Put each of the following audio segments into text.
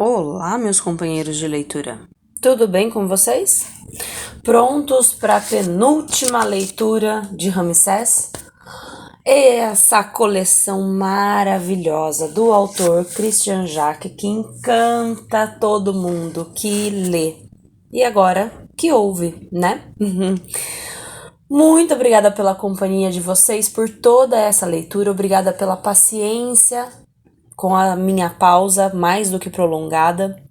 Olá, meus companheiros de leitura. Tudo bem com vocês? Prontos para a penúltima leitura de Ramsés? Essa coleção maravilhosa do autor Christian Jacques que encanta todo mundo que lê. E agora que ouve, né? Muito obrigada pela companhia de vocês, por toda essa leitura. Obrigada pela paciência com a minha pausa mais do que prolongada.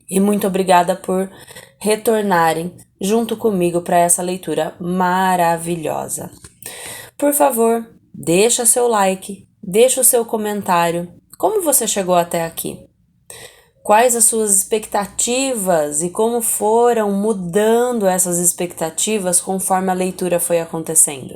E muito obrigada por retornarem junto comigo para essa leitura maravilhosa. Por favor, deixa seu like, deixa o seu comentário. Como você chegou até aqui? Quais as suas expectativas e como foram mudando essas expectativas conforme a leitura foi acontecendo?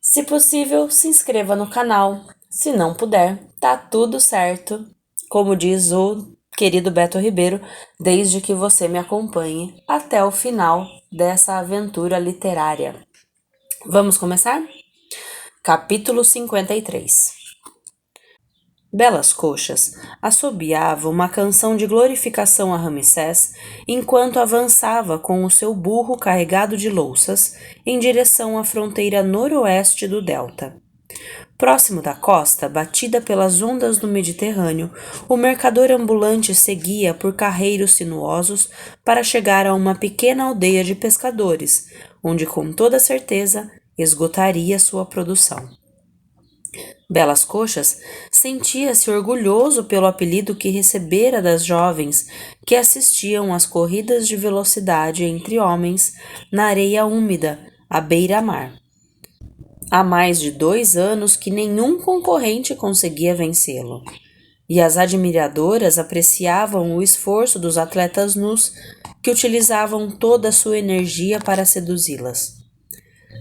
Se possível, se inscreva no canal. Se não puder, tá tudo certo. Como diz o querido Beto Ribeiro, desde que você me acompanhe até o final dessa aventura literária. Vamos começar? Capítulo 53. Belas Coxas assobiava uma canção de glorificação a Ramsés enquanto avançava com o seu burro carregado de louças em direção à fronteira noroeste do delta. Próximo da costa, batida pelas ondas do Mediterrâneo, o mercador ambulante seguia por carreiros sinuosos para chegar a uma pequena aldeia de pescadores, onde com toda certeza esgotaria sua produção. Belas Coxas sentia-se orgulhoso pelo apelido que recebera das jovens que assistiam às corridas de velocidade entre homens na areia úmida, à beira-mar. Há mais de 2 anos que nenhum concorrente conseguia vencê-lo, e as admiradoras apreciavam o esforço dos atletas nus que utilizavam toda a sua energia para seduzi-las.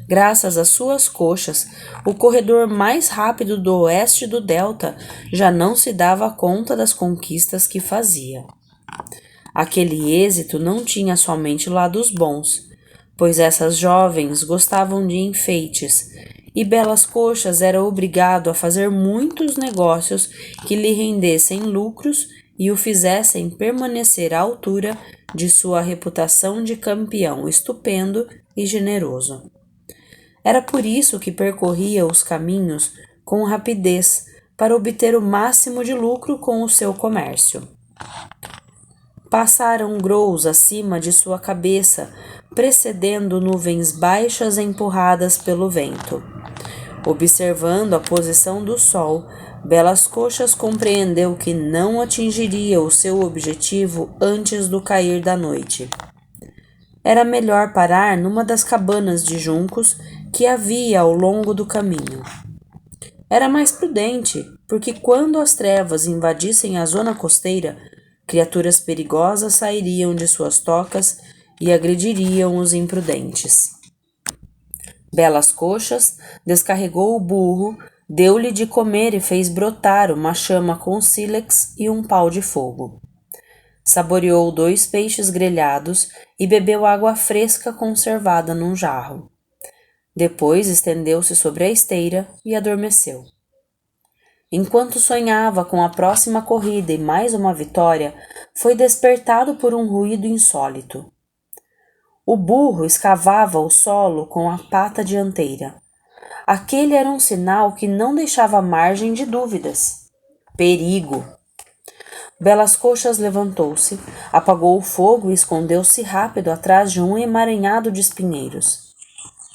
Graças às suas coxas, o corredor mais rápido do oeste do delta já não se dava conta das conquistas que fazia. Aquele êxito não tinha somente lados bons, pois essas jovens gostavam de enfeites, e Belas Coxas era obrigado a fazer muitos negócios que lhe rendessem lucros e o fizessem permanecer à altura de sua reputação de campeão estupendo e generoso. Era por isso que percorria os caminhos com rapidez para obter o máximo de lucro com o seu comércio. Passaram grous acima de sua cabeça, precedendo nuvens baixas empurradas pelo vento. Observando a posição do sol, Belas Coxas compreendeu que não atingiria o seu objetivo antes do cair da noite. Era melhor parar numa das cabanas de juncos que havia ao longo do caminho. Era mais prudente, porque quando as trevas invadissem a zona costeira, criaturas perigosas sairiam de suas tocas e agrediriam os imprudentes. Belas Coxas descarregou o burro, deu-lhe de comer e fez brotar uma chama com sílex e um pau de fogo. Saboreou 2 peixes grelhados e bebeu água fresca conservada num jarro. Depois estendeu-se sobre a esteira e adormeceu. Enquanto sonhava com a próxima corrida e mais uma vitória, foi despertado por um ruído insólito. O burro escavava o solo com a pata dianteira. Aquele era um sinal que não deixava margem de dúvidas. Perigo! Belas Coxas levantou-se, apagou o fogo e escondeu-se rápido atrás de um emaranhado de espinheiros.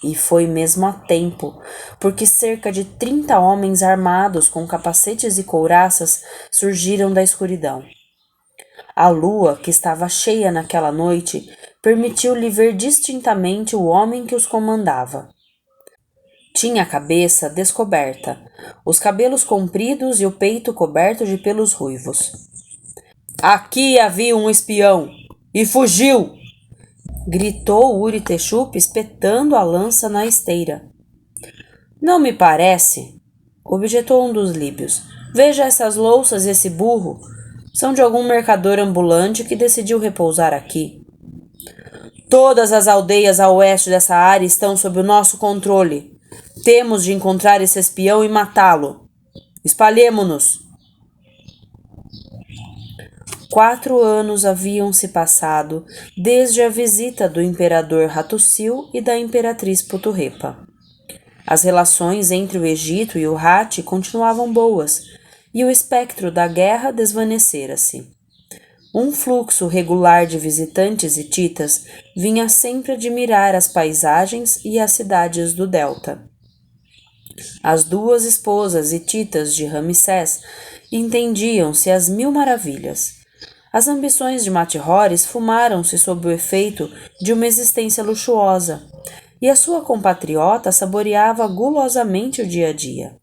E foi mesmo a tempo, porque cerca de 30 homens armados com capacetes e couraças surgiram da escuridão. A lua, que estava cheia naquela noite, permitiu-lhe ver distintamente o homem que os comandava. Tinha a cabeça descoberta, os cabelos compridos e o peito coberto de pelos ruivos. "Aqui havia um espião, e fugiu!" gritou Uri Texup, espetando a lança na esteira. "Não me parece", objetou um dos líbios. "Veja essas louças e esse burro. São de algum mercador ambulante que decidiu repousar aqui. Todas as aldeias a oeste dessa área estão sob o nosso controle. Temos de encontrar esse espião e matá-lo. Espalhemo-nos." 4 anos haviam se passado desde a visita do imperador Hattusil e da imperatriz Puturrepa. As relações entre o Egito e o Hatti continuavam boas, e o espectro da guerra desvanecera-se. Um fluxo regular de visitantes hititas vinha sempre admirar as paisagens e as cidades do delta. As 2 esposas hititas de Ramsés entendiam-se às 1000 maravilhas. As ambições de Mati-Hora esfumaram-se sob o efeito de uma existência luxuosa, e a sua compatriota saboreava gulosamente o dia a dia.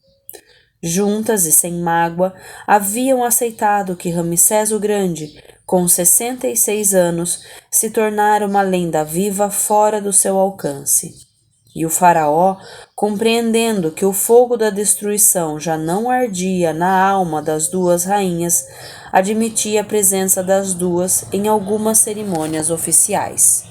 Juntas e sem mágoa, haviam aceitado que Ramsés o Grande, com 66 anos, se tornara uma lenda viva fora do seu alcance. E o faraó, compreendendo que o fogo da destruição já não ardia na alma das 2 rainhas, admitia a presença das 2 em algumas cerimônias oficiais.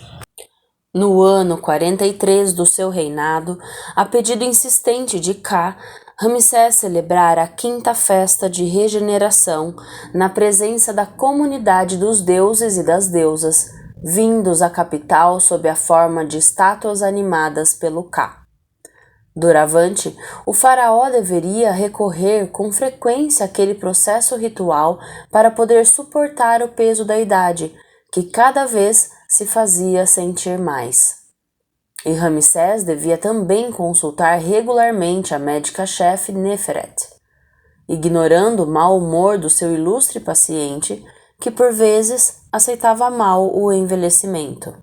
No ano 43 do seu reinado, a pedido insistente de Ka, Ramsés celebrara a 5ª festa de regeneração na presença da comunidade dos deuses e das deusas, vindos à capital sob a forma de estátuas animadas pelo Ka. Doravante, o faraó deveria recorrer com frequência àquele processo ritual para poder suportar o peso da idade, que cada vez se fazia sentir mais. E Ramsés devia também consultar regularmente a médica-chefe Neferet, ignorando o mau humor do seu ilustre paciente, que por vezes aceitava mal o envelhecimento.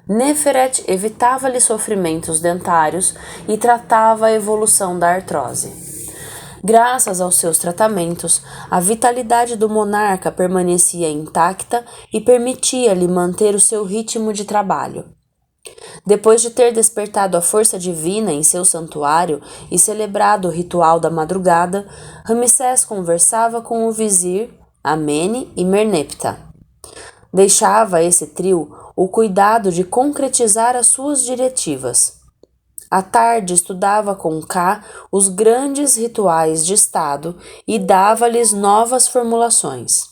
Neferet evitava-lhe sofrimentos dentários e tratava a evolução da artrose. Graças aos seus tratamentos, a vitalidade do monarca permanecia intacta e permitia-lhe manter o seu ritmo de trabalho. Depois de ter despertado a força divina em seu santuário e celebrado o ritual da madrugada, Ramsés conversava com o vizir Amene e Merneptah. Deixava a esse trio o cuidado de concretizar as suas diretivas. À tarde estudava com Ka os grandes rituais de Estado e dava-lhes novas formulações.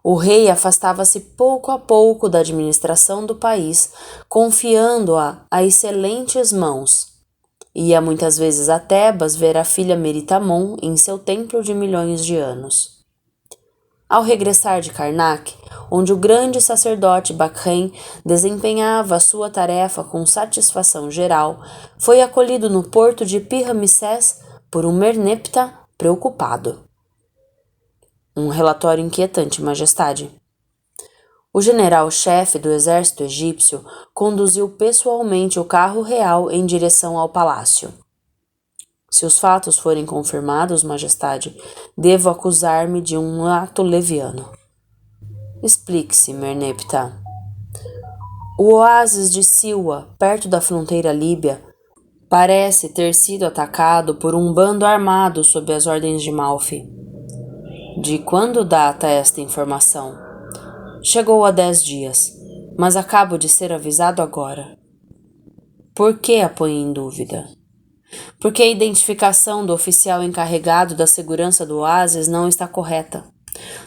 O rei afastava-se pouco a pouco da administração do país, confiando-a a excelentes mãos. Ia muitas vezes a Tebas ver a filha Meritamon em seu templo de milhões de anos. Ao regressar de Karnak, onde o grande sacerdote Bakhen desempenhava a sua tarefa com satisfação geral, foi acolhido no porto de Pi-Ramsés por um Merneptah preocupado. Um relatório inquietante, Majestade. O general-chefe do exército egípcio conduziu pessoalmente o carro real em direção ao palácio. Se os fatos forem confirmados, Majestade, devo acusar-me de um ato leviano. Explique-se, Merneptah. O oásis de Silwa, perto da fronteira líbia, parece ter sido atacado por um bando armado sob as ordens de Malfi. De quando data esta informação? Chegou há 10 dias, mas acabo de ser avisado agora. Por que a põe em dúvida? Porque a identificação do oficial encarregado da segurança do oásis não está correta.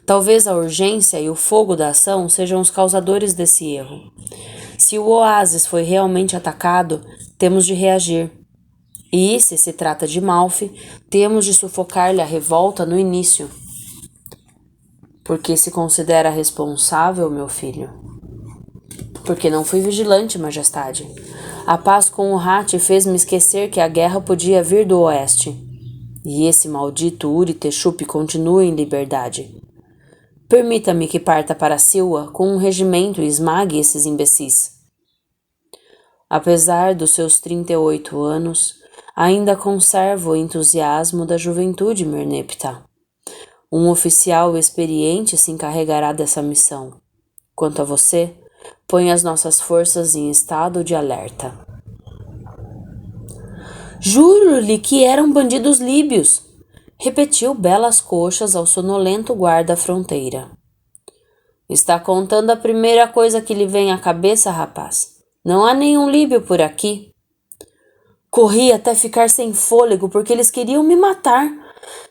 Talvez a urgência e o fogo da ação sejam os causadores desse erro. Se o oásis foi realmente atacado, temos de reagir. E, se se trata de Malfi, temos de sufocar-lhe a revolta no início. Porque se considera responsável, meu filho? Porque não fui vigilante, Majestade. A paz com o Hatti fez-me esquecer que a guerra podia vir do oeste. E esse maldito Uri Teshup continua em liberdade. Permita-me que parta para Silwa com um regimento e esmague esses imbecis. Apesar dos seus 38 anos, ainda conservo o entusiasmo da juventude, Merneptah. Um oficial experiente se encarregará dessa missão. Quanto a você, põe as nossas forças em estado de alerta. Juro-lhe que eram bandidos líbios, repetiu Belas Coxas ao sonolento guarda-fronteira. Está contando a primeira coisa que lhe vem à cabeça, rapaz. Não há nenhum líbio por aqui. Corri até ficar sem fôlego porque eles queriam me matar.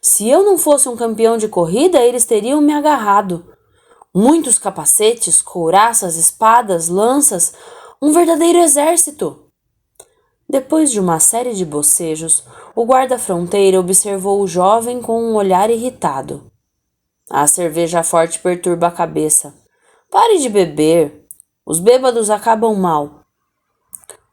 Se eu não fosse um campeão de corrida, eles teriam me agarrado. Muitos capacetes, couraças, espadas, lanças, um verdadeiro exército. Depois de uma série de bocejos, o guarda-fronteira observou o jovem com um olhar irritado. A cerveja forte perturba a cabeça. Pare de beber. Os bêbados acabam mal.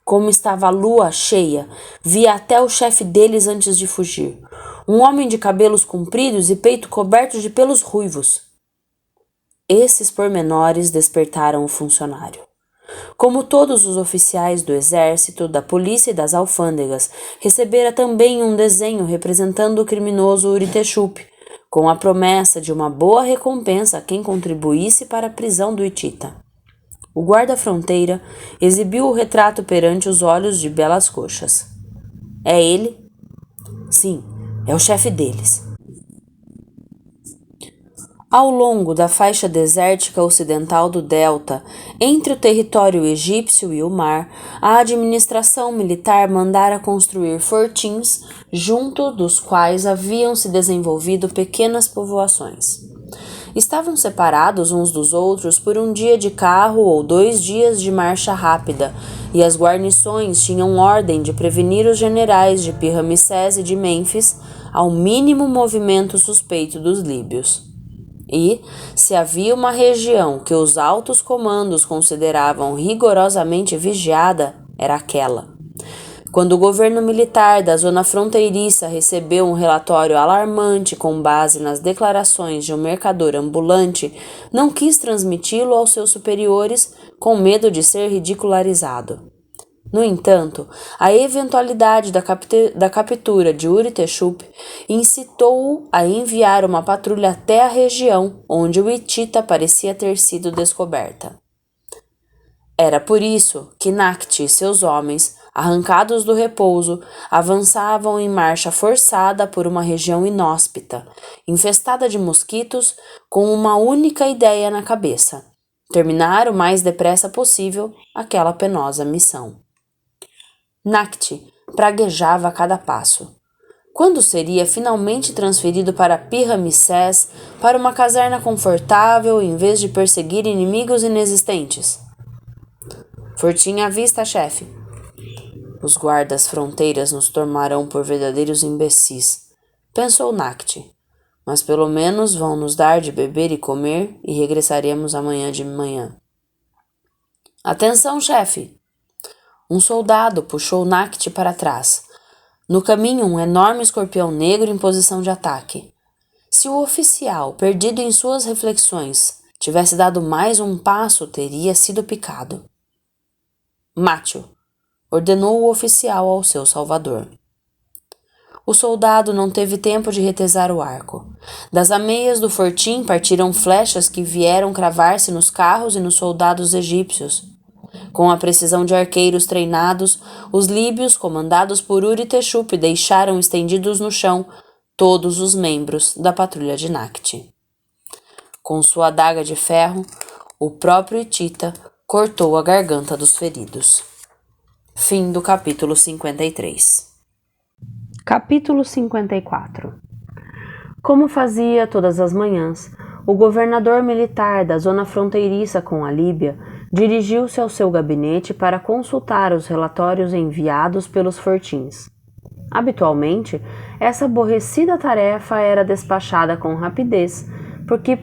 Como estava a lua cheia, via até o chefe deles antes de fugir. Um homem de cabelos compridos e peito coberto de pelos ruivos. Esses pormenores despertaram o funcionário. Como todos os oficiais do exército, da polícia e das alfândegas, recebera também um desenho representando o criminoso Uritexup, com a promessa de uma boa recompensa a quem contribuísse para a prisão do Itita. O guarda-fronteira exibiu o retrato perante os olhos de Belas Coxas. É ele? Sim, é o chefe deles. Ao longo da faixa desértica ocidental do delta, entre o território egípcio e o mar, a administração militar mandara construir fortins, junto dos quais haviam se desenvolvido pequenas povoações. Estavam separados uns dos outros por um dia de carro ou 2 dias de marcha rápida, e as guarnições tinham ordem de prevenir os generais de Pi-Ramsés e de Mênfis ao mínimo movimento suspeito dos líbios. E, se havia uma região que os altos comandos consideravam rigorosamente vigiada, era aquela. Quando o governo militar da zona fronteiriça recebeu um relatório alarmante com base nas declarações de um mercador ambulante, não quis transmiti-lo aos seus superiores com medo de ser ridicularizado. No entanto, a eventualidade da captura de Uritexup incitou-o a enviar uma patrulha até a região onde o Itita parecia ter sido descoberta. Era por isso que Nakti e seus homens, arrancados do repouso, avançavam em marcha forçada por uma região inóspita, infestada de mosquitos, com uma única ideia na cabeça: terminar o mais depressa possível aquela penosa missão. Nakti praguejava a cada passo. Quando seria finalmente transferido para Pi-Ramsés, para uma caserna confortável, em vez de perseguir inimigos inexistentes? Fortim à vista, chefe. Os guardas fronteiras nos tomarão por verdadeiros imbecis, pensou Nakti. Mas pelo menos vão nos dar de beber e comer e regressaremos amanhã de manhã. Atenção, chefe! Um soldado puxou Nakti para trás. No caminho, um enorme escorpião negro em posição de ataque. Se o oficial, perdido em suas reflexões, tivesse dado mais um passo, teria sido picado. Mate-o, ordenou o oficial ao seu salvador. O soldado não teve tempo de retesar o arco. Das ameias do fortim partiram flechas que vieram cravar-se nos carros e nos soldados egípcios. Com a precisão de arqueiros treinados, os líbios, comandados por Uritexup, deixaram estendidos no chão todos os membros da patrulha de Nakti. Com sua adaga de ferro, o próprio Itita cortou a garganta dos feridos. Fim do capítulo 53. Capítulo 54. Como fazia todas as manhãs, o governador militar da zona fronteiriça com a Líbia dirigiu-se ao seu gabinete para consultar os relatórios enviados pelos fortins. Habitualmente, essa aborrecida tarefa era despachada com rapidez, porque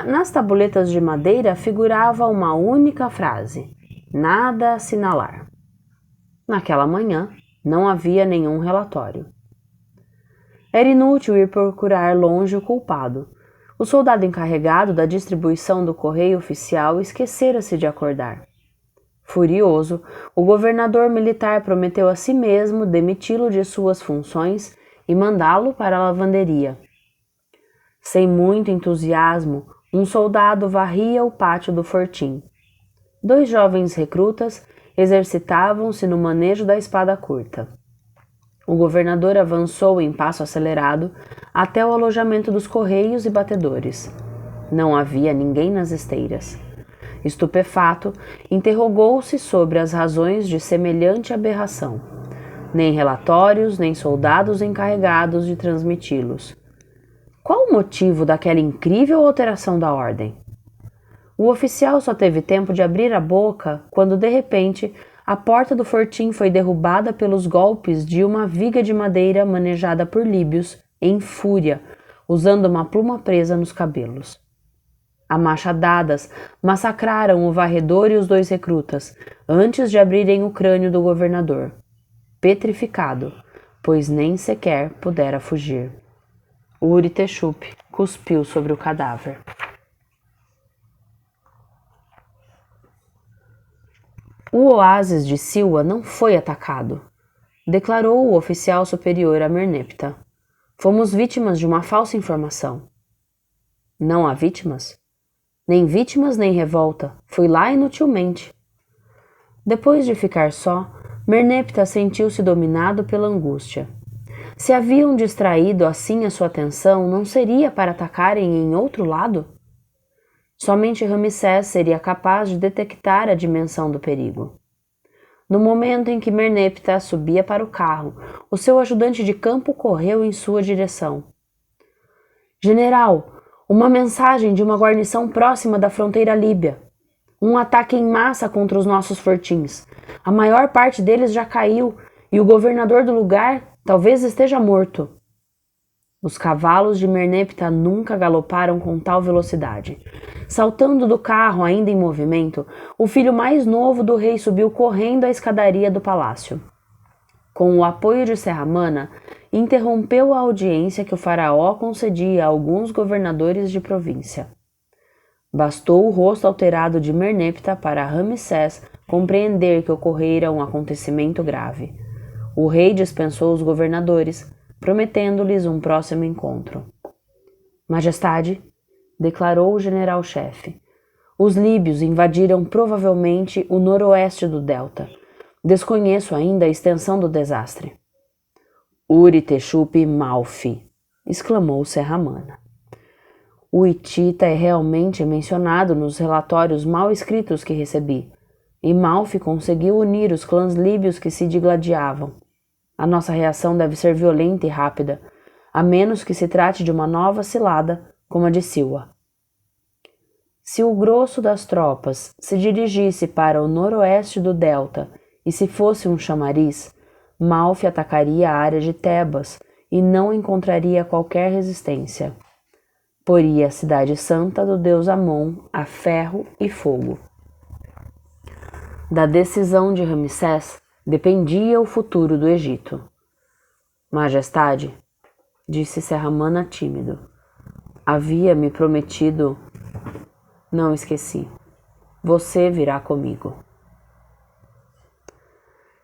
nas tabuletas de madeira figurava uma única frase: nada a assinalar. Naquela manhã, não havia nenhum relatório. Era inútil ir procurar longe o culpado. O soldado encarregado da distribuição do correio oficial esquecera-se de acordar. Furioso, o governador militar prometeu a si mesmo demiti-lo de suas funções e mandá-lo para a lavanderia. Sem muito entusiasmo, um soldado varria o pátio do fortim. 2 jovens recrutas exercitavam-se no manejo da espada curta. O governador avançou em passo acelerado até o alojamento dos correios e batedores. Não havia ninguém nas esteiras. Estupefato, interrogou-se sobre as razões de semelhante aberração. nem relatórios, nem soldados encarregados de transmiti-los. Qual o motivo daquela incrível alteração da ordem? O oficial só teve tempo de abrir a boca quando, de repente, a porta do fortim foi derrubada pelos golpes de uma viga de madeira manejada por líbios, em fúria, usando uma pluma presa nos cabelos. A machadadas massacraram o varredor e os 2 recrutas, antes de abrirem o crânio do governador, petrificado, pois nem sequer pudera fugir. Uri Teshup cuspiu sobre o cadáver. O oásis de Silwa não foi atacado, declarou o oficial superior a Merneptah. Fomos vítimas de uma falsa informação. Não há vítimas? Nem vítimas nem revolta. Fui lá inutilmente. Depois de ficar só, Merneptah sentiu-se dominado pela angústia. Se haviam distraído assim a sua atenção, não seria para atacarem em outro lado? Somente Ramsés seria capaz de detectar a dimensão do perigo. No momento em que Merneptah subia para o carro, o seu ajudante de campo correu em sua direção. General, uma mensagem de uma guarnição próxima da fronteira líbia. Um ataque em massa contra os nossos fortins. A maior parte deles já caiu e o governador do lugar talvez esteja morto. Os cavalos de Merneptah nunca galoparam com tal velocidade. Saltando do carro ainda em movimento, o filho mais novo do rei subiu correndo a escadaria do palácio. Com o apoio de Serramana, interrompeu a audiência que o faraó concedia a alguns governadores de província. Bastou o rosto alterado de Merneptah para Ramsés compreender que ocorrera um acontecimento grave. O rei dispensou os governadores, prometendo-lhes um próximo encontro. Majestade, declarou o general-chefe, os líbios invadiram provavelmente o noroeste do delta. Desconheço ainda a extensão do desastre. Uri Teshup Malfi, exclamou Serramana. O Hitita é realmente mencionado nos relatórios mal escritos que recebi, e Malfi conseguiu unir os clãs líbios que se digladiavam. A nossa reação deve ser violenta e rápida, a menos que se trate de uma nova cilada, como a de Silwa. Se o grosso das tropas se dirigisse para o noroeste do delta e se fosse um chamariz, Malfi atacaria a área de Tebas e não encontraria qualquer resistência. Poria a cidade santa do deus Amon a ferro e fogo. Da decisão de Ramsés dependia o futuro do Egito. Majestade, disse Serramana tímido, havia-me prometido... Não esqueci. Você virá comigo.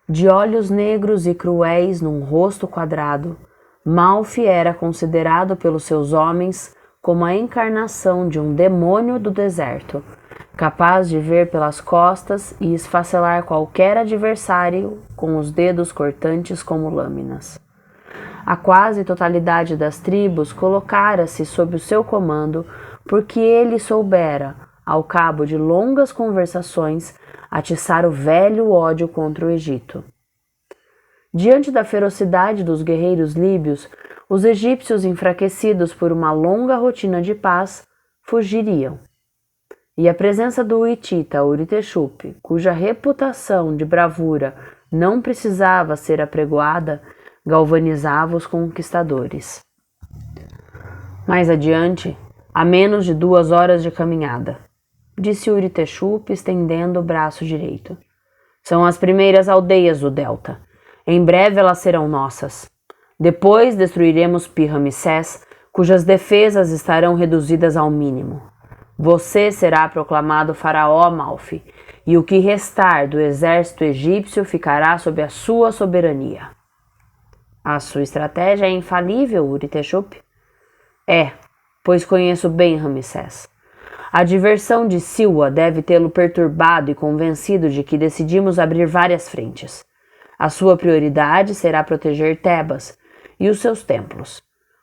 De olhos negros e cruéis num rosto quadrado, Malfi era considerado pelos seus homens como a encarnação de um demônio do deserto, capaz de ver pelas costas e esfacelar qualquer adversário com os dedos cortantes como lâminas. A quase totalidade das tribos colocara-se sob o seu comando porque ele soubera, ao cabo de longas conversações, atiçar o velho ódio contra o Egito. Diante da ferocidade dos guerreiros líbios, os egípcios, enfraquecidos por uma longa rotina de paz, fugiriam. E a presença do Hitita Uri Teshup, cuja reputação de bravura não precisava ser apregoada, galvanizava os conquistadores. Mais adiante, a menos de 2 horas de caminhada, disse Uri Teshup, estendendo o braço direito. São as primeiras aldeias do delta. Em breve elas serão nossas. Depois destruiremos Pi-Ramsés, cujas defesas estarão reduzidas ao mínimo. Você será proclamado faraó Malfi, e o que restar do exército egípcio ficará sob a sua soberania. A sua estratégia é infalível, Uri Teshup? É, pois conheço bem Ramsés. A diversão de Silwa deve tê-lo perturbado e convencido de que decidimos abrir várias frentes. A sua prioridade será proteger Tebas e os seus templos.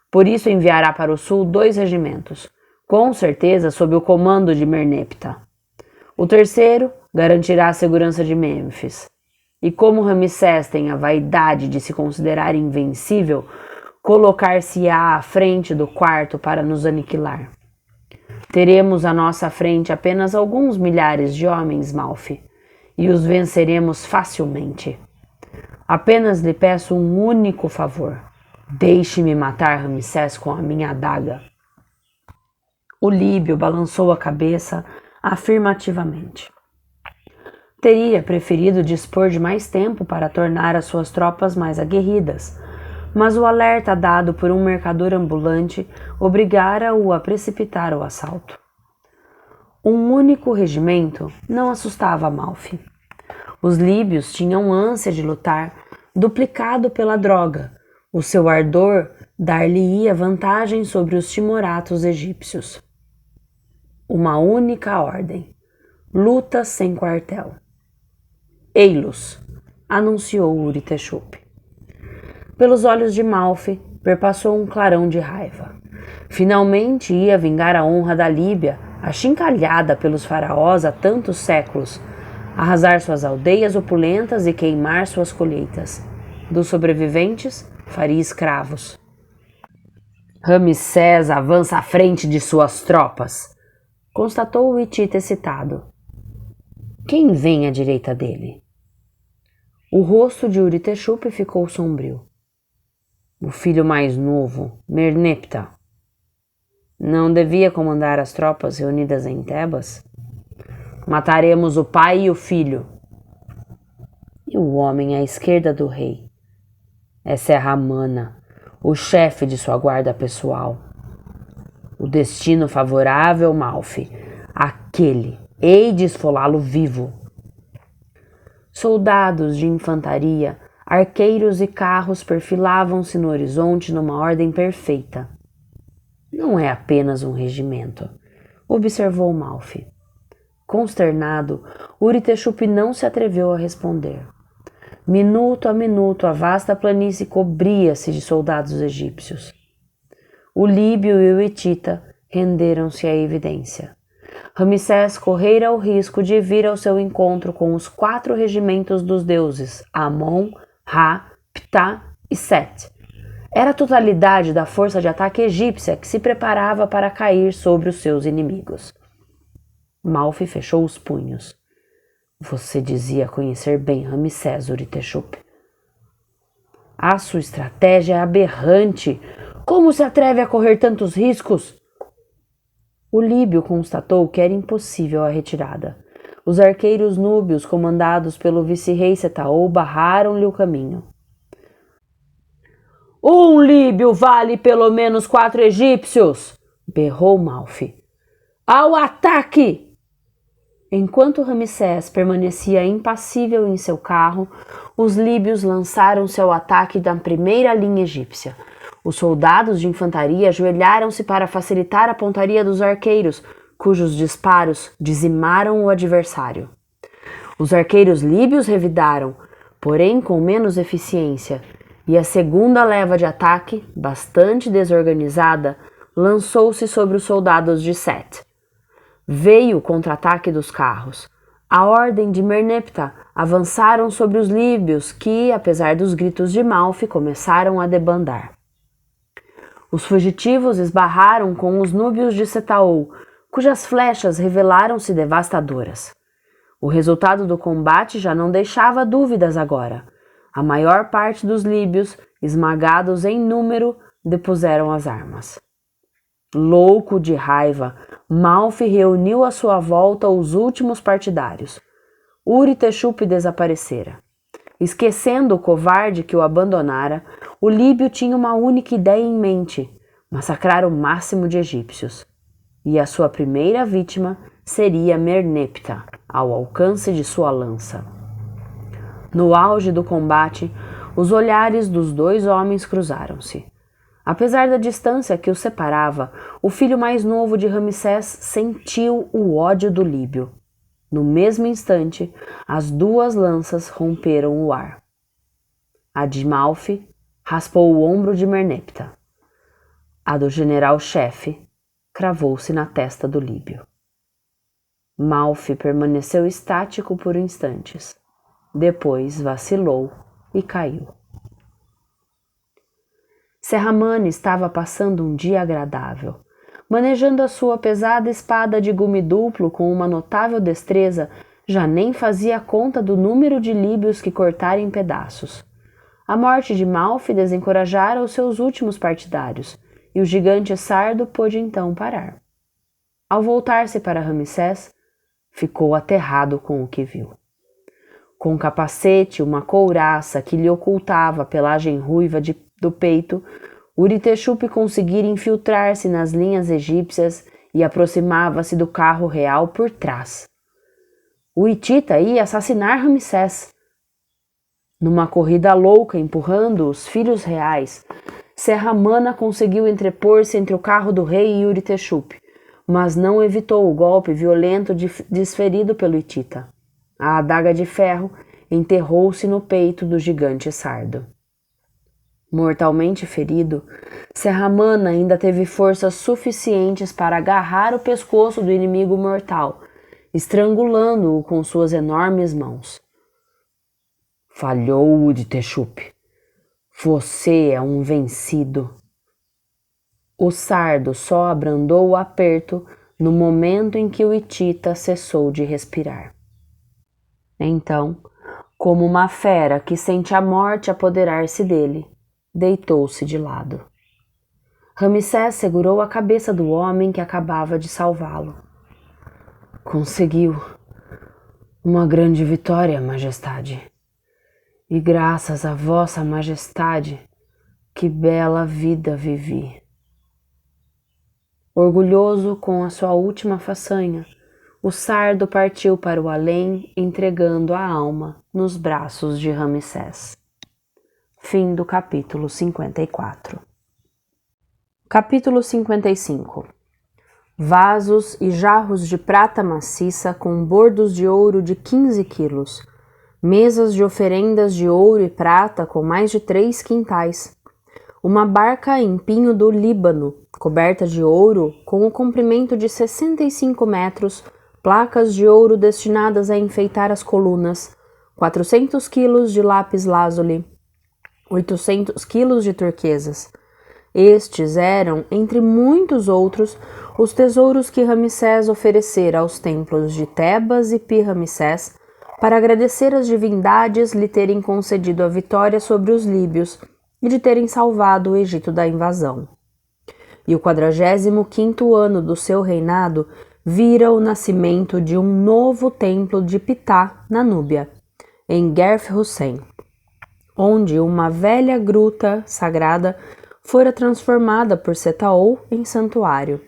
Por isso enviará para o sul 2 regimentos, com certeza sob o comando de Merneptah. O terceiro garantirá a segurança de Mênfis. E como Ramsés tem a vaidade de se considerar invencível, colocar-se-á à frente do quarto para nos aniquilar. Teremos à nossa frente apenas alguns milhares de homens, Malfi, e os venceremos facilmente. Apenas lhe peço um único favor. Deixe-me matar Ramsés com a minha adaga. O líbio balançou a cabeça afirmativamente. Teria preferido dispor de mais tempo para tornar as suas tropas mais aguerridas, mas o alerta dado por um mercador ambulante obrigara-o a precipitar o assalto. Um único regimento não assustava Malfi. Os líbios tinham ânsia de lutar, duplicado pela droga. O seu ardor dar-lhe-ia vantagem sobre os timoratos egípcios. Uma única ordem: luta sem quartel. Eilos, anunciou Uritexup. Pelos olhos de Malfi perpassou um clarão de raiva. Finalmente ia vingar a honra da Líbia, achincalhada pelos faraós há tantos séculos, arrasar suas aldeias opulentas e queimar suas colheitas. Dos sobreviventes, faria escravos. Ramsés avança à frente de suas tropas, constatou o hitita excitado. Quem vem à direita dele? O rosto de Uritexup ficou sombrio. O filho mais novo, Merneptah. Não devia comandar as tropas reunidas em Tebas? Mataremos o pai e o filho. E o homem à esquerda do rei? Essa é Ramana, o chefe de sua guarda pessoal. O destino favorável, Malfi, aquele, hei de esfolá-lo vivo. Soldados de infantaria, arqueiros e carros perfilavam-se no horizonte numa ordem perfeita. Não é apenas um regimento, observou Malfi. Consternado, Uritexup não se atreveu a responder. Minuto a minuto, a vasta planície cobria-se de soldados egípcios. O líbio e o hitita renderam-se à evidência. Ramsés correra o risco de vir ao seu encontro com os 4 regimentos dos deuses, Amon, Ra, Ptah e Set. Era a totalidade da força de ataque egípcia que se preparava para cair sobre os seus inimigos. Malfi fechou os punhos. Você dizia conhecer bem Ramsés, Uritexup. A sua estratégia é aberrante. Como se atreve a correr tantos riscos? O líbio constatou que era impossível a retirada. Os arqueiros núbios, comandados pelo vice-rei Setaol, barraram-lhe o caminho. Um líbio vale pelo menos 4 egípcios! Berrou Malfi. Ao ataque! Enquanto Ramsés permanecia impassível em seu carro, os líbios lançaram-se ao ataque da primeira linha egípcia. Os soldados de infantaria ajoelharam-se para facilitar a pontaria dos arqueiros, cujos disparos dizimaram o adversário. Os arqueiros líbios revidaram, porém com menos eficiência, e a segunda leva de ataque, bastante desorganizada, lançou-se sobre os soldados de Set. Veio o contra-ataque dos carros. A ordem de Merneptah avançaram sobre os líbios que, apesar dos gritos de Malfi, começaram a debandar. Os fugitivos esbarraram com os núbios de Setaol, cujas flechas revelaram-se devastadoras. O resultado do combate já não deixava dúvidas agora. A maior parte dos líbios, esmagados em número, depuseram as armas. Louco de raiva, Malfi reuniu à sua volta os últimos partidários. Uritexup desaparecera. Esquecendo o covarde que o abandonara, o líbio tinha uma única ideia em mente: massacrar o máximo de egípcios. E a sua primeira vítima seria Merneptah, ao alcance de sua lança. No auge do combate, os olhares dos 2 homens cruzaram-se. Apesar da distância que os separava, o filho mais novo de Ramsés sentiu o ódio do líbio. No mesmo instante, as 2 lanças romperam o ar. A de Malfi raspou o ombro de Merneptah. A do general-chefe cravou-se na testa do líbio. Malfi permaneceu estático por instantes. Depois vacilou e caiu. Serramane estava passando um dia agradável. Manejando a sua pesada espada de gume duplo com uma notável destreza, já nem fazia conta do número de líbios que cortara em pedaços. A morte de Malfi desencorajara os seus últimos partidários, e o gigante sardo pôde então parar. Ao voltar-se para Ramsés, ficou aterrado com o que viu. Com um capacete, uma couraça que lhe ocultava a pelagem ruiva do peito, Uritexupi conseguira infiltrar-se nas linhas egípcias e aproximava-se do carro real por trás. O hitita ia assassinar Ramsés. Numa corrida louca empurrando os filhos reais, Serramana conseguiu entrepor-se entre o carro do rei e Uritexupi, mas não evitou o golpe violento desferido pelo hitita. A adaga de ferro enterrou-se no peito do gigante sardo. Mortalmente ferido, Serramana ainda teve forças suficientes para agarrar o pescoço do inimigo mortal, estrangulando-o com suas enormes mãos. Falhou, Uritexupi. Você é um vencido. O sardo só abrandou o aperto no momento em que o hitita cessou de respirar. Então, como uma fera que sente a morte apoderar-se dele, deitou-se de lado. Ramsés segurou a cabeça do homem que acabava de salvá-lo. Conseguiu. Uma grande vitória, Majestade. E graças a Vossa Majestade, que bela vida vivi. Orgulhoso com a sua última façanha, o sardo partiu para o além, entregando a alma nos braços de Ramsés. Fim do capítulo 54. Capítulo 55. Vasos e jarros de prata maciça com bordos de ouro de 15 quilos, mesas de oferendas de ouro e prata com mais de 3 quintais, uma barca em pinho do Líbano, coberta de ouro com o comprimento de 65 metros, placas de ouro destinadas a enfeitar as colunas, 400 quilos de lápis-lazuli, 800 quilos de turquesas. Estes eram, entre muitos outros, os tesouros que Ramsés oferecera aos templos de Tebas e Pi-Ramsés para agradecer às divindades lhe terem concedido a vitória sobre os líbios e de terem salvado o Egito da invasão. E o 45º ano do seu reinado vira o nascimento de um novo templo de Ptah, na Núbia, em Gerf Hussein, onde uma velha gruta sagrada fora transformada por Setaol em santuário.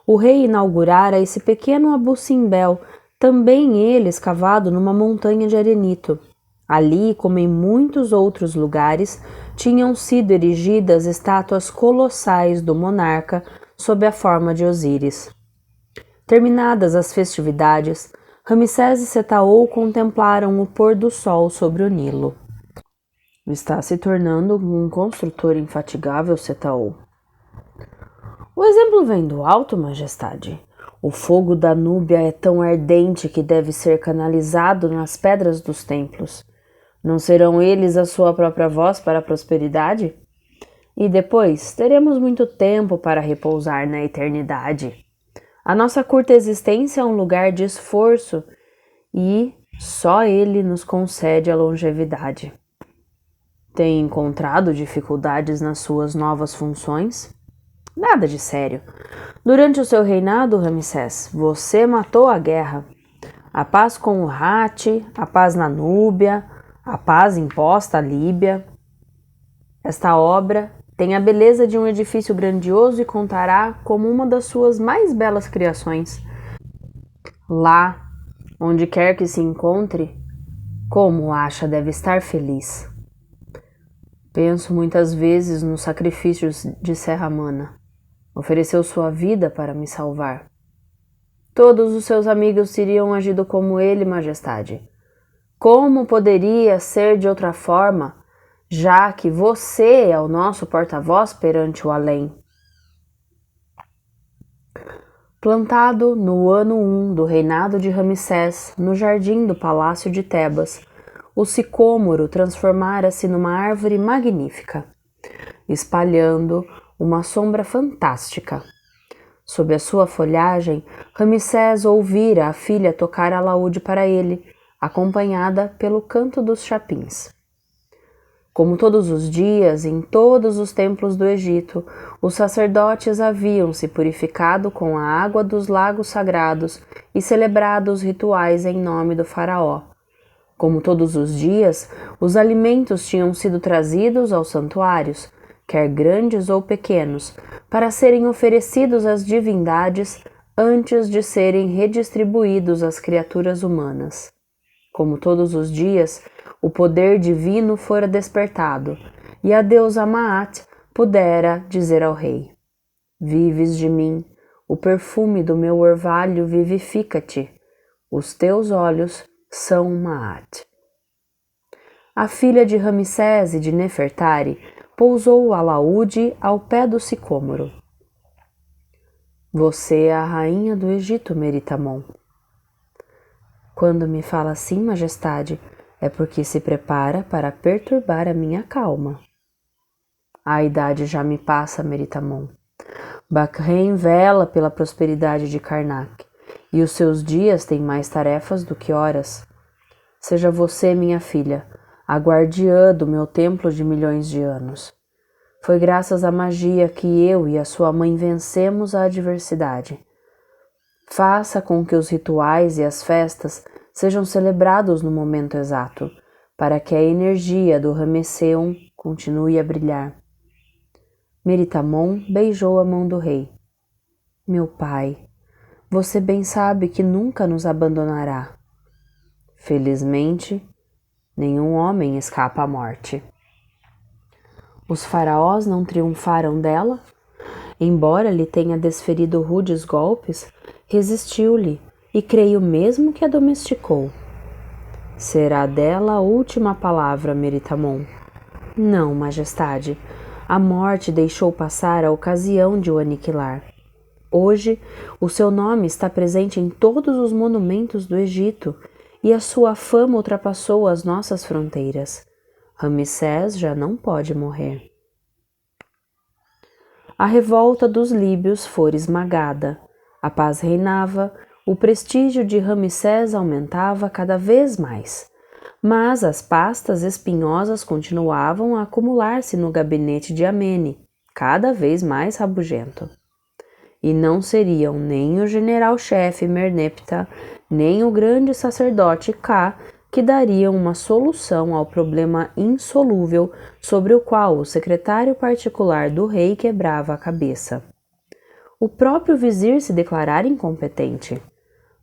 O rei inaugurara esse pequeno Abu Simbel, também ele escavado numa montanha de arenito. Ali, como em muitos outros lugares, tinham sido erigidas estátuas colossais do monarca sob a forma de Osíris. Terminadas as festividades, Ramsés e Setaol contemplaram o pôr do sol sobre o Nilo. Está se tornando um construtor infatigável, Setaol. O exemplo vem do alto, Majestade. O fogo da Núbia é tão ardente que deve ser canalizado nas pedras dos templos. Não serão eles a sua própria voz para a prosperidade? E depois teremos muito tempo para repousar na eternidade. A nossa curta existência é um lugar de esforço e só ele nos concede a longevidade. Tem encontrado dificuldades nas suas novas funções? Nada de sério. Durante o seu reinado, Ramsés, você matou a guerra. A paz com o Hatti, a paz na Núbia, a paz imposta à Líbia. Esta obra tem a beleza de um edifício grandioso e contará como uma das suas mais belas criações. Lá, onde quer que se encontre, como acha deve estar feliz. Penso muitas vezes nos sacrifícios de Serramana. Ofereceu sua vida para me salvar. Todos os seus amigos teriam agido como ele, Majestade. Como poderia ser de outra forma, já que você é o nosso porta-voz perante o além? Plantado no ano 1 do reinado de Ramsés, no jardim do palácio de Tebas, o sicômoro transformara-se numa árvore magnífica, espalhando uma sombra fantástica. Sob a sua folhagem, Ramsés ouvira a filha tocar alaúde para ele, acompanhada pelo canto dos chapins. Como todos os dias, em todos os templos do Egito, os sacerdotes haviam se purificado com a água dos lagos sagrados e celebrado os rituais em nome do faraó. Como todos os dias, os alimentos tinham sido trazidos aos santuários, quer grandes ou pequenos, para serem oferecidos às divindades antes de serem redistribuídos às criaturas humanas. Como todos os dias, o poder divino fora despertado, e a deusa Maat pudera dizer ao rei: Vives de mim, o perfume do meu orvalho vivifica-te, os teus olhos são Maat. A filha de Ramsés e de Nefertari pousou o alaúde ao pé do sicômoro. Você é a rainha do Egito, Meritamon. Quando me fala assim, majestade, é porque se prepara para perturbar a minha calma. A idade já me passa, Meritamon. Bakren vela pela prosperidade de Karnak, e os seus dias têm mais tarefas do que horas. Seja você, minha filha, a guardiã do meu templo de milhões de anos. Foi graças à magia que eu e a sua mãe vencemos a adversidade. Faça com que os rituais e as festas sejam celebrados no momento exato, para que a energia do Ramesseum continue a brilhar. Meritamon beijou a mão do rei. Meu pai, você bem sabe que nunca nos abandonará. Felizmente, nenhum homem escapa à morte. Os faraós não triunfaram dela? Embora lhe tenha desferido rudes golpes, resistiu-lhe e creio mesmo que a domesticou. Será dela a última palavra, Meritamon. Não, majestade, a morte deixou passar a ocasião de o aniquilar. Hoje, o seu nome está presente em todos os monumentos do Egito e a sua fama ultrapassou as nossas fronteiras. Ramsés já não pode morrer. A revolta dos líbios fora esmagada. A paz reinava, o prestígio de Ramsés aumentava cada vez mais. Mas as pastas espinhosas continuavam a acumular-se no gabinete de Amene, cada vez mais rabugento. E não seriam nem o general-chefe Merneptah, nem o grande sacerdote Ka que dariam uma solução ao problema insolúvel sobre o qual o secretário particular do rei quebrava a cabeça. O próprio vizir se declarara incompetente.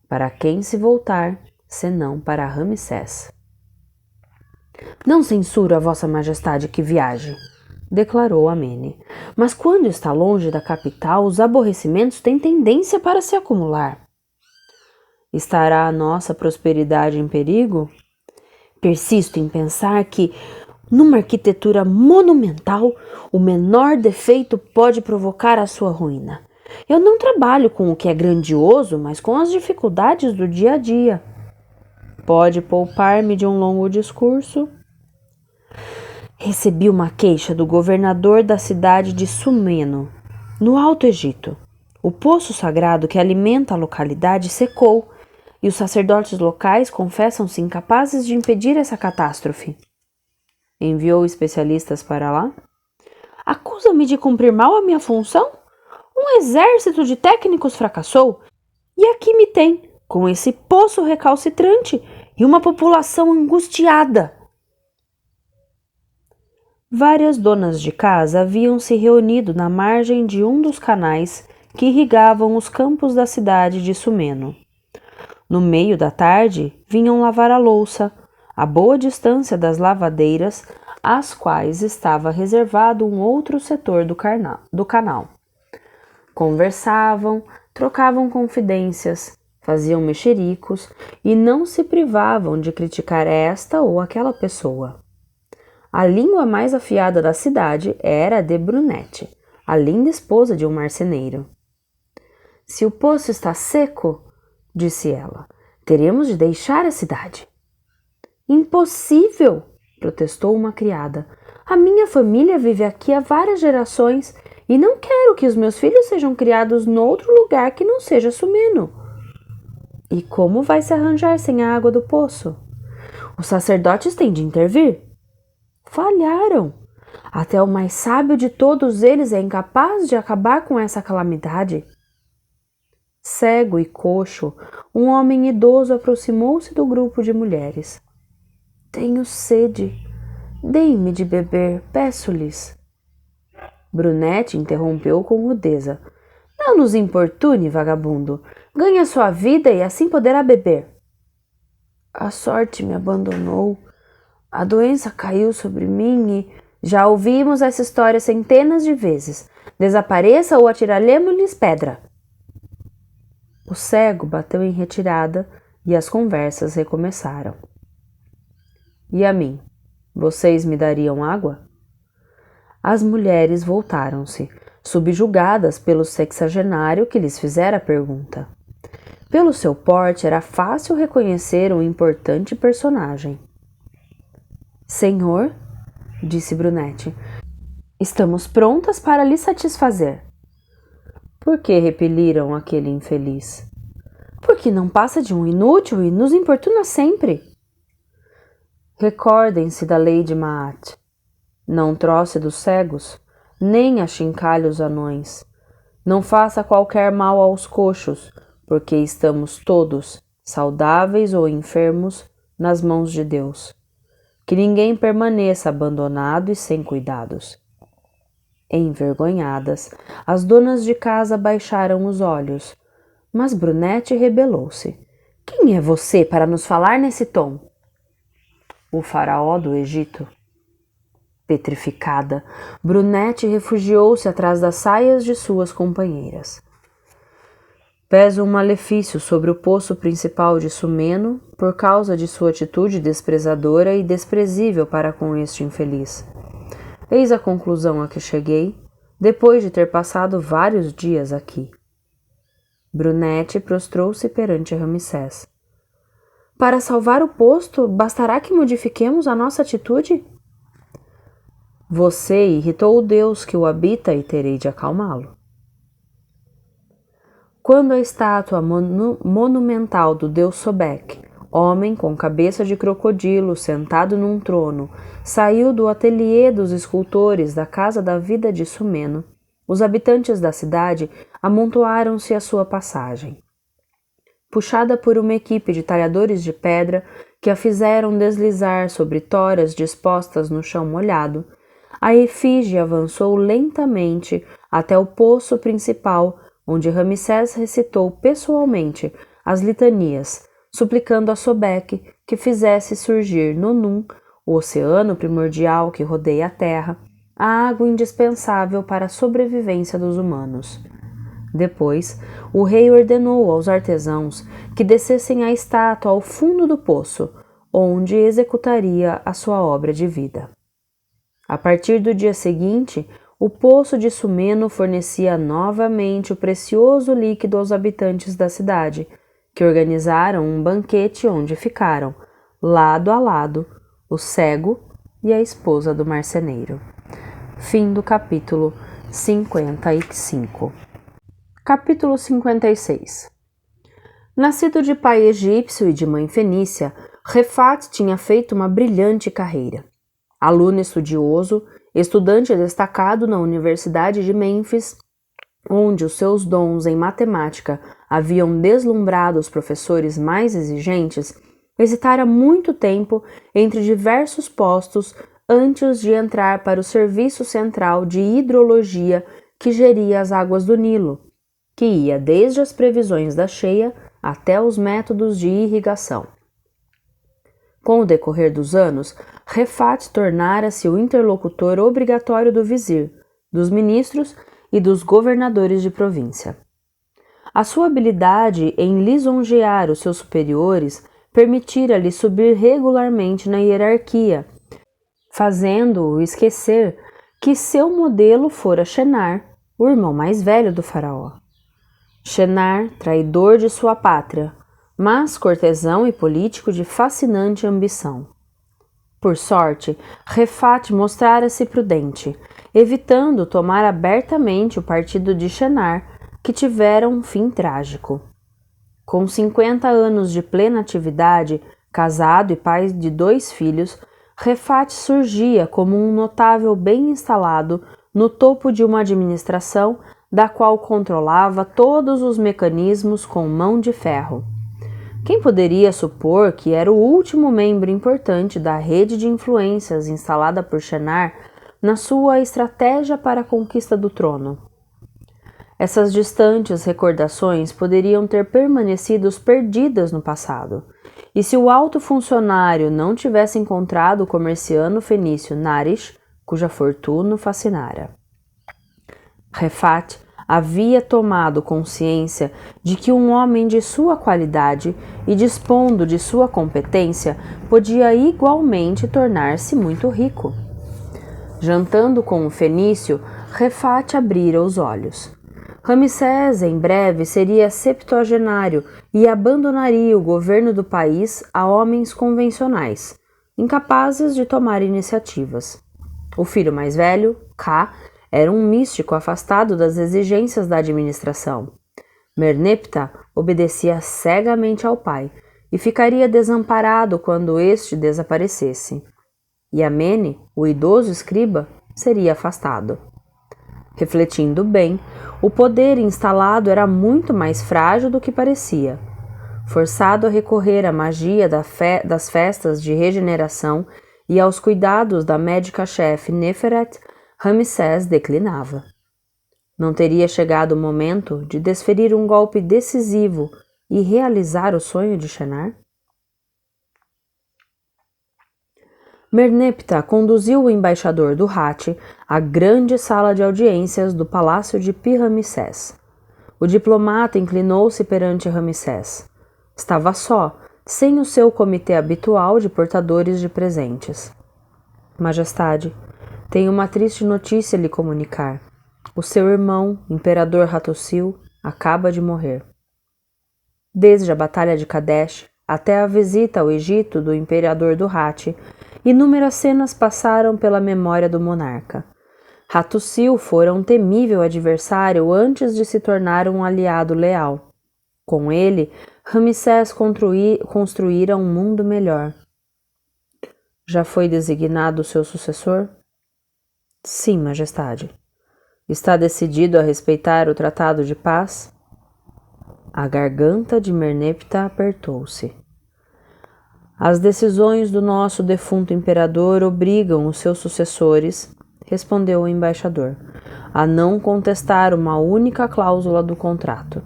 Para quem se voltar, senão para Ramsés? Não censuro a vossa majestade que viaje, declarou Amene, mas quando está longe da capital, os aborrecimentos têm tendência para se acumular. Estará a nossa prosperidade em perigo? Persisto em pensar que, numa arquitetura monumental, o menor defeito pode provocar a sua ruína. Eu não trabalho com o que é grandioso, mas com as dificuldades do dia a dia. Pode poupar-me de um longo discurso? Recebi uma queixa do governador da cidade de Sumeno, no Alto Egito. O poço sagrado que alimenta a localidade secou e os sacerdotes locais confessam-se incapazes de impedir essa catástrofe. Enviou especialistas para lá? Acusa-me de cumprir mal a minha função? Um exército de técnicos fracassou e aqui me tem, com esse poço recalcitrante e uma população angustiada. Várias donas de casa haviam se reunido na margem de um dos canais que irrigavam os campos da cidade de Sumeno. No meio da tarde, vinham lavar a louça, a boa distância das lavadeiras, às quais estava reservado um outro setor do canal. Conversavam, trocavam confidências, faziam mexericos e não se privavam de criticar esta ou aquela pessoa. A língua mais afiada da cidade era a de Brunete, a linda esposa de um marceneiro. Se o poço está seco, disse ela, teremos de deixar a cidade. Impossível! Protestou uma criada. A minha família vive aqui há várias gerações e não quero que os meus filhos sejam criados noutro lugar que não seja Sumeno. E como vai se arranjar sem a água do poço? Os sacerdotes têm de intervir. Falharam. Até o mais sábio de todos eles é incapaz de acabar com essa calamidade. Cego e coxo, um homem idoso aproximou-se do grupo de mulheres. Tenho sede. Deem-me de beber, peço-lhes. Brunete interrompeu com rudeza. Não nos importune, vagabundo. Ganhe a sua vida e assim poderá beber. A sorte me abandonou. A doença caiu sobre mim e... Já ouvimos essa história centenas de vezes. Desapareça ou atiraremos-lhes pedra. O cego bateu em retirada e as conversas recomeçaram. E a mim? Vocês me dariam água? As mulheres voltaram-se, subjugadas pelo sexagenário que lhes fizera a pergunta. Pelo seu porte era fácil reconhecer um importante personagem. Senhor, disse Brunete, estamos prontas para lhe satisfazer. Por que repeliram aquele infeliz? Porque não passa de um inútil e nos importuna sempre. Recordem-se da lei de Maat. Não troce dos cegos, nem achincalhe os anões. Não faça qualquer mal aos coxos, porque estamos todos, saudáveis ou enfermos, nas mãos de Deus. Que ninguém permaneça abandonado e sem cuidados. Envergonhadas, as donas de casa baixaram os olhos, mas Brunete rebelou-se. Quem é você para nos falar nesse tom? O faraó do Egito. Petrificada, Brunete refugiou-se atrás das saias de suas companheiras. Pesa um malefício sobre o poço principal de Sumeno por causa de sua atitude desprezadora e desprezível para com este infeliz. Eis a conclusão a que cheguei, depois de ter passado vários dias aqui. Brunete prostrou-se perante Ramsés. Para salvar o posto, bastará que modifiquemos a nossa atitude? Você irritou o Deus que o habita e terei de acalmá-lo. Quando a estátua monumental do deus Sobek, homem com cabeça de crocodilo sentado num trono, saiu do ateliê dos escultores da Casa da Vida de Sumeno, os habitantes da cidade amontoaram-se à sua passagem. Puxada por uma equipe de talhadores de pedra que a fizeram deslizar sobre toras dispostas no chão molhado, a efígie avançou lentamente até o poço principal, onde Ramsés recitou pessoalmente as litanias, suplicando a Sobek que fizesse surgir no Num, o oceano primordial que rodeia a terra, a água indispensável para a sobrevivência dos humanos. Depois, o rei ordenou aos artesãos que descessem a estátua ao fundo do poço, onde executaria a sua obra de vida. A partir do dia seguinte, o poço de Sumeno fornecia novamente o precioso líquido aos habitantes da cidade, que organizaram um banquete onde ficaram, lado a lado, o cego e a esposa do marceneiro. Fim do capítulo 55. Capítulo 56. Nascido de pai egípcio e de mãe fenícia, Refat tinha feito uma brilhante carreira. Aluno estudioso, estudante destacado na Universidade de Mênfis, onde os seus dons em matemática haviam deslumbrado os professores mais exigentes, hesitara muito tempo entre diversos postos antes de entrar para o Serviço Central de Hidrologia que geria as águas do Nilo, que ia desde as previsões da cheia até os métodos de irrigação. Com o decorrer dos anos, Refat tornara-se o interlocutor obrigatório do vizir, dos ministros e dos governadores de província. A sua habilidade em lisonjear os seus superiores permitira-lhe subir regularmente na hierarquia, fazendo-o esquecer que seu modelo fora Shenar, o irmão mais velho do faraó. Shenar, traidor de sua pátria, mas cortesão e político de fascinante ambição. Por sorte, Refat mostrara-se prudente, evitando tomar abertamente o partido de Shenar, que tivera um fim trágico. Com 50 anos de plena atividade, casado e pai de 2 filhos, Refat surgia como um notável bem instalado no topo de uma administração da qual controlava todos os mecanismos com mão de ferro. Quem poderia supor que era o último membro importante da rede de influências instalada por Shenar na sua estratégia para a conquista do trono? Essas distantes recordações poderiam ter permanecido perdidas no passado, e se o alto funcionário não tivesse encontrado o comerciante fenício Narish, cuja fortuna o fascinara. Refat havia tomado consciência de que um homem de sua qualidade e dispondo de sua competência podia igualmente tornar-se muito rico. Jantando com o fenício, Refat abrira os olhos. Ramsés, em breve, seria septuagenário e abandonaria o governo do país a homens convencionais, incapazes de tomar iniciativas. O filho mais velho, Ka, era um místico afastado das exigências da administração. Merneptah obedecia cegamente ao pai e ficaria desamparado quando este desaparecesse. E Amene, o idoso escriba, seria afastado. Refletindo bem, o poder instalado era muito mais frágil do que parecia. Forçado a recorrer à magia das festas de regeneração e aos cuidados da médica-chefe Neferet, Ramsés declinava. Não teria chegado o momento de desferir um golpe decisivo e realizar o sonho de Shenar? Merneptah conduziu o embaixador do Hati à grande sala de audiências do palácio de Pi-Ramsés. O diplomata inclinou-se perante Ramsés. Estava só, sem o seu comitê habitual de portadores de presentes. Majestade, tenho uma triste notícia a lhe comunicar. O seu irmão, Imperador Hattusili, acaba de morrer. Desde a Batalha de Kadesh até a visita ao Egito do Imperador do Hati, inúmeras cenas passaram pela memória do monarca. Hattusili fora um temível adversário antes de se tornar um aliado leal. Com ele, Ramsés construíra um mundo melhor. Já foi designado o seu sucessor? Sim, Majestade. Está decidido a respeitar o Tratado de Paz? A garganta de Merneptah apertou-se. As decisões do nosso defunto imperador obrigam os seus sucessores, respondeu o embaixador, a não contestar uma única cláusula do contrato.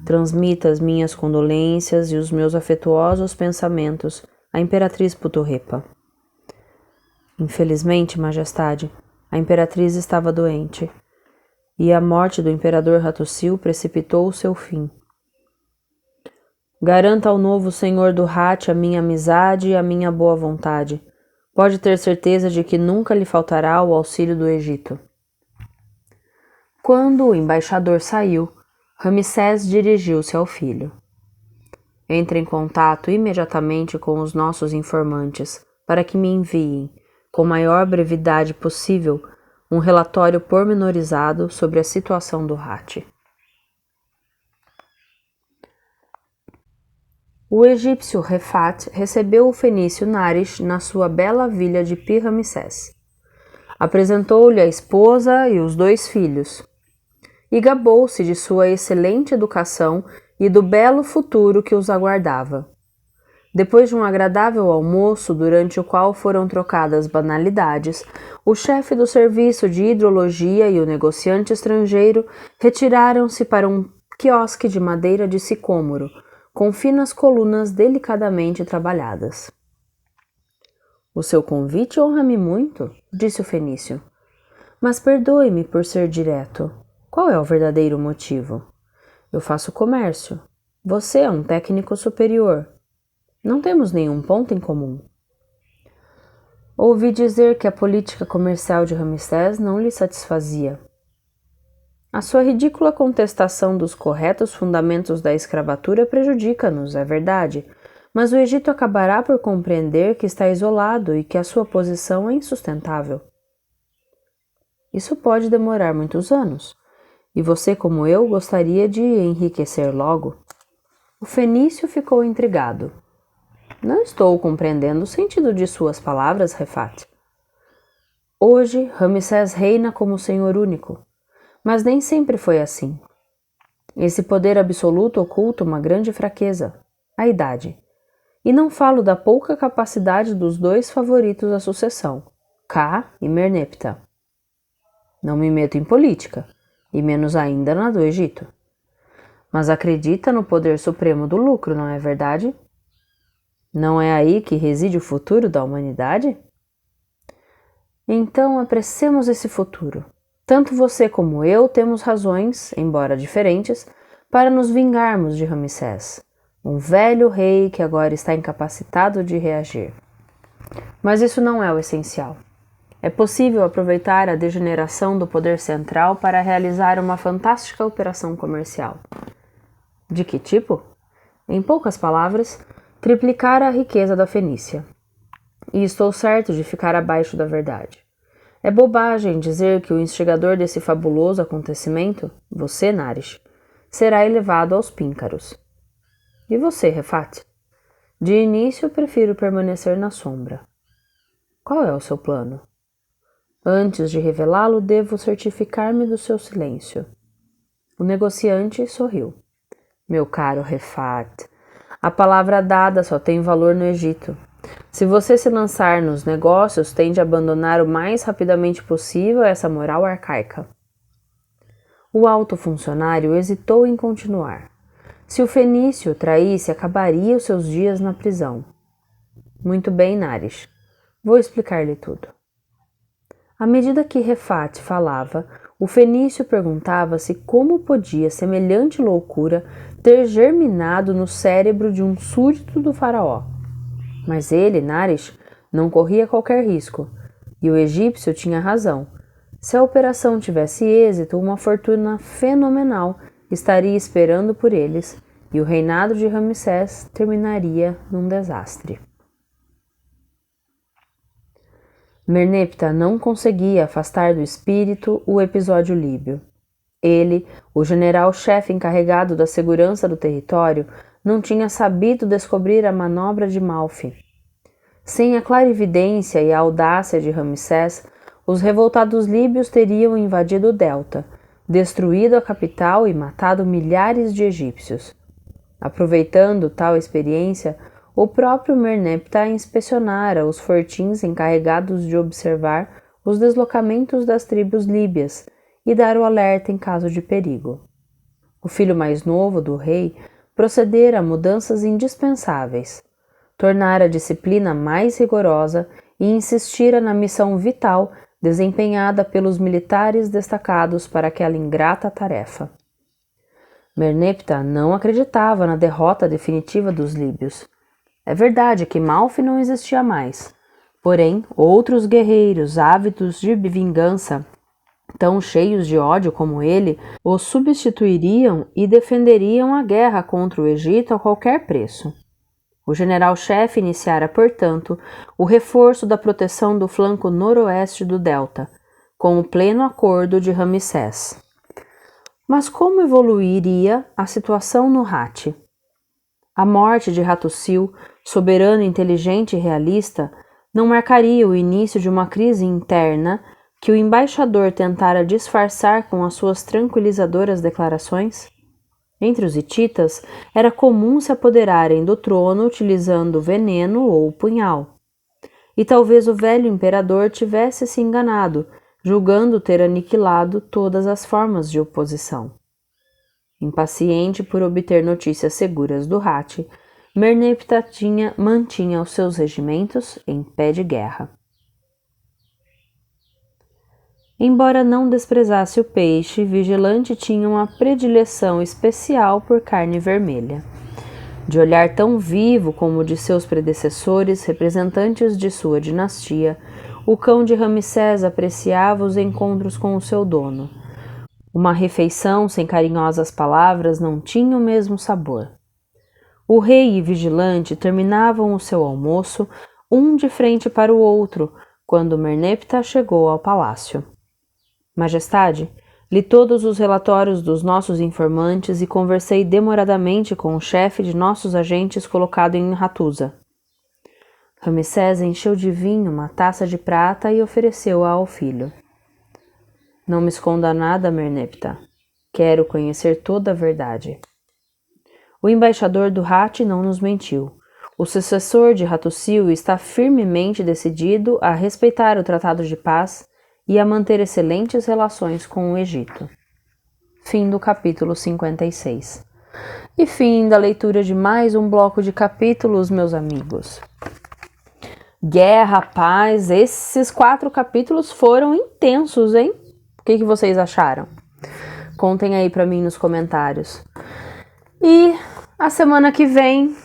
Transmita as minhas condolências e os meus afetuosos pensamentos à Imperatriz Putorrepa. Infelizmente, Majestade, a Imperatriz estava doente, e a morte do Imperador Hattusili precipitou o seu fim. Garanta ao novo senhor do Hati a minha amizade e a minha boa vontade. Pode ter certeza de que nunca lhe faltará o auxílio do Egito. Quando o embaixador saiu, Ramsés dirigiu-se ao filho. Entre em contato imediatamente com os nossos informantes para que me enviem, com maior brevidade possível, um relatório pormenorizado sobre a situação do Hati. O egípcio Refat recebeu o fenício Narish na sua bela vila de Pi-Ramsés. Apresentou-lhe a esposa e os 2 filhos, e gabou-se de sua excelente educação e do belo futuro que os aguardava. Depois de um agradável almoço, durante o qual foram trocadas banalidades, o chefe do serviço de hidrologia e o negociante estrangeiro retiraram-se para um quiosque de madeira de sicômoro, com finas colunas delicadamente trabalhadas. O seu convite honra-me muito, disse o fenício. Mas perdoe-me por ser direto. Qual é o verdadeiro motivo? Eu faço comércio. Você é um técnico superior. Não temos nenhum ponto em comum. Ouvi dizer que a política comercial de Ramsés não lhe satisfazia. A sua ridícula contestação dos corretos fundamentos da escravatura prejudica-nos, é verdade, mas o Egito acabará por compreender que está isolado e que a sua posição é insustentável. Isso pode demorar muitos anos, e você, como eu, gostaria de enriquecer logo. O fenício ficou intrigado. Não estou compreendendo o sentido de suas palavras, Refat. Hoje, Ramsés reina como senhor único, mas nem sempre foi assim. Esse poder absoluto oculta uma grande fraqueza, a idade. E não falo da pouca capacidade dos dois favoritos à sucessão, Ka e Merneptah. Não me meto em política, e menos ainda na do Egito. Mas acredita no poder supremo do lucro, não é verdade? Não é aí que reside o futuro da humanidade? Então apressemos esse futuro. Tanto você como eu temos razões, embora diferentes, para nos vingarmos de Ramsés, um velho rei que agora está incapacitado de reagir. Mas isso não é o essencial. É possível aproveitar a degeneração do poder central para realizar uma fantástica operação comercial. De que tipo? Em poucas palavras, triplicar a riqueza da Fenícia. E estou certo de ficar abaixo da verdade. É bobagem dizer que o instigador desse fabuloso acontecimento, você, Nares, será elevado aos píncaros. E você, Refat? De início, prefiro permanecer na sombra. Qual é o seu plano? Antes de revelá-lo, devo certificar-me do seu silêncio. O negociante sorriu. Meu caro Refat, a palavra dada só tem valor no Egito. Se você se lançar nos negócios, tende a abandonar o mais rapidamente possível essa moral arcaica. O alto funcionário hesitou em continuar. Se o fenício o traísse, acabaria os seus dias na prisão. Muito bem, Nares. Vou explicar-lhe tudo. À medida que Refat falava, o fenício perguntava-se como podia semelhante loucura ter germinado no cérebro de um súdito do faraó. Mas ele, Nares, não corria qualquer risco, e o egípcio tinha razão. Se a operação tivesse êxito, uma fortuna fenomenal estaria esperando por eles, e o reinado de Ramsés terminaria num desastre. Merneptah não conseguia afastar do espírito o episódio líbio. Ele, o general-chefe encarregado da segurança do território, não tinha sabido descobrir a manobra de Malfi. Sem a clarividência e a audácia de Ramsés, os revoltados líbios teriam invadido o delta, destruído a capital e matado milhares de egípcios. Aproveitando tal experiência, o próprio Merneptah inspecionara os fortins encarregados de observar os deslocamentos das tribos líbias e dar o alerta em caso de perigo. O filho mais novo do rei procedera a mudanças indispensáveis, tornara a disciplina mais rigorosa e insistira na missão vital desempenhada pelos militares destacados para aquela ingrata tarefa. Merneptah não acreditava na derrota definitiva dos líbios. É verdade que Malfi não existia mais, porém outros guerreiros ávidos de vingança, tão cheios de ódio como ele, o substituiriam e defenderiam a guerra contra o Egito a qualquer preço. O general-chefe iniciara, portanto, o reforço da proteção do flanco noroeste do delta, com o pleno acordo de Ramsés. Mas como evoluiria a situação no Hatti? A morte de Hattusil, soberano inteligente e realista, não marcaria o início de uma crise interna que o embaixador tentara disfarçar com as suas tranquilizadoras declarações? Entre os hititas, era comum se apoderarem do trono utilizando veneno ou punhal. E talvez o velho imperador tivesse se enganado, julgando ter aniquilado todas as formas de oposição. Impaciente por obter notícias seguras do Hatti, Merneptah mantinha os seus regimentos em pé de guerra. Embora não desprezasse o peixe, Vigilante tinha uma predileção especial por carne vermelha. De olhar tão vivo como o de seus predecessores, representantes de sua dinastia, o cão de Ramsés apreciava os encontros com o seu dono. Uma refeição sem carinhosas palavras não tinha o mesmo sabor. O rei e vigilante terminavam o seu almoço, um de frente para o outro, quando Merneptah chegou ao palácio. Majestade, li todos os relatórios dos nossos informantes e conversei demoradamente com o chefe de nossos agentes colocado em Hattusa. Ramsés encheu de vinho uma taça de prata e ofereceu-a ao filho. Não me esconda nada, Merneptah. Quero conhecer toda a verdade. O embaixador do Hatti não nos mentiu. O sucessor de Hattusil está firmemente decidido a respeitar o Tratado de Paz e a manter excelentes relações com o Egito. Fim do capítulo 56. E fim da leitura de mais um bloco de capítulos, meus amigos. Guerra, paz, esses 4 capítulos foram intensos, hein? O que vocês acharam? Contem aí pra mim nos comentários. E a semana que vem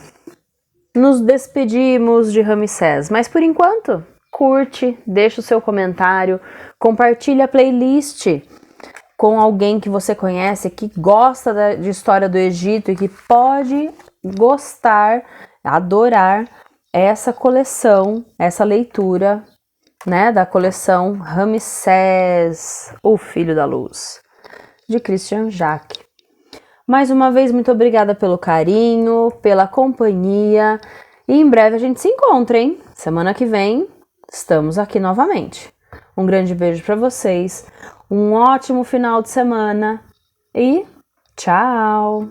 nos despedimos de Ramsés, mas por enquanto, curte, deixa o seu comentário, compartilha a playlist com alguém que você conhece, que gosta de história do Egito e que pode gostar, adorar essa coleção, essa leitura, né, da coleção Ramsés, o Filho da Luz, de Christian Jaque. Mais uma vez, muito obrigada pelo carinho, pela companhia, e em breve a gente se encontra, hein? Semana que vem estamos aqui novamente. Um grande beijo para vocês, um ótimo final de semana e tchau!